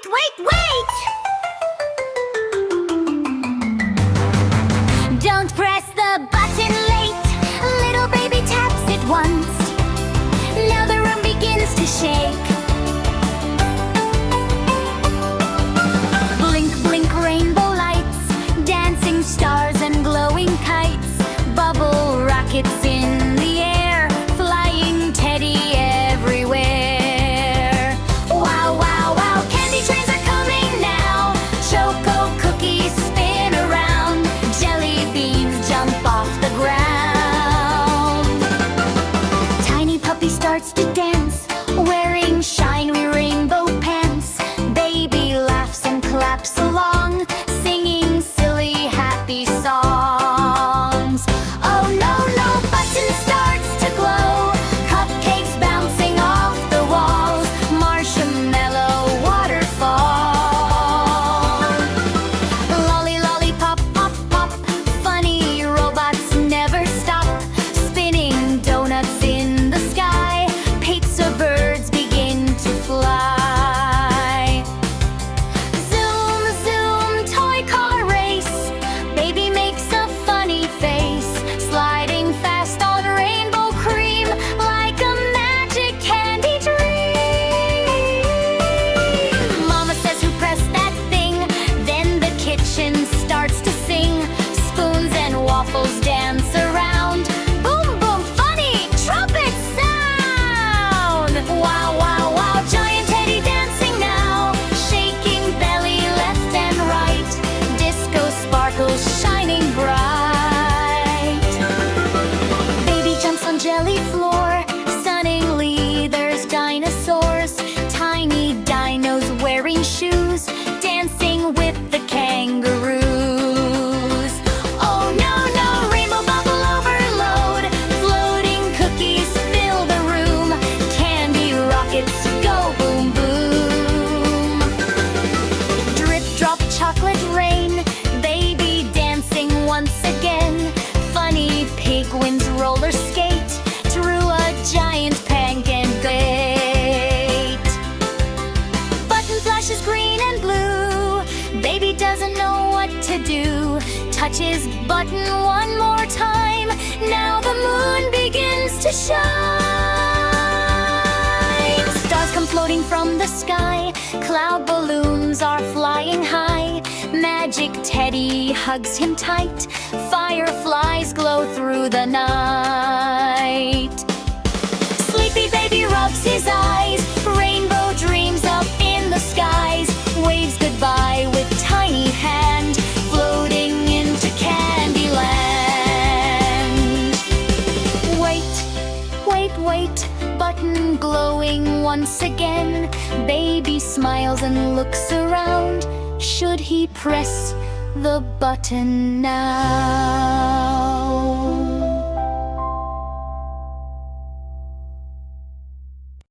Wait! Don't press the button late. Little baby taps it once. Now the room begins to shake. Blink, blink, rainbow lights, dancing stars and glowing kites, bubble rockets in the air, flying teddy everywhere. Wow, wow, wow, candy trains are coming now. Choco cookies spin around, jelly beans jump off the ground. Tiny puppy starts to dance, wearing shiny rainbow pants. Baby laughs and claps along, singing silly happy songs. Oh no, no, button starts to glow, cupcakes bouncing off the walls, marshmallow waterfall. Lolly, lollipop, pop, pop, funny robots never stop, spinning donuts in the sky, pizza birds begin to fly. Zoom, zoom, toy car race, baby makes a funny face, sliding fast on rainbow cream like a magic candy dream. Mama says, who pressed that thing? Then the kitchen starts to sing, spoons and waffles dance around. Boom, boom, funny trumpet sound. Wow, wow, wow, giant teddy dancing now, shaking belly left and right, disco sparkles shining bright. Baby jumps on jelly floor, suddenly there's dinosaurs, tiny dinos wearing shoes, dancing with the kangaroos. Oh no, no, rainbow bubble overload, floating cookies fill the room, candy rockets go boom boom. Drip drop chocolate rain, baby dancing once again, funny pig wins roller skate through a giant pancake gate. Button flashes green and blue, baby doesn't know what to do, touches button one more time, now the moon begins to shine. Stars come floating from the sky, cloud balloons are flying high, magic teddy hugs him tight, fireflies glow through the night. Sleepy baby rubs his eyes, rainbow dreams up in the skies, waves goodbye with tiny hand, floating into Candyland. Wait, button glowing once again, baby smiles and looks around, should he press the button now?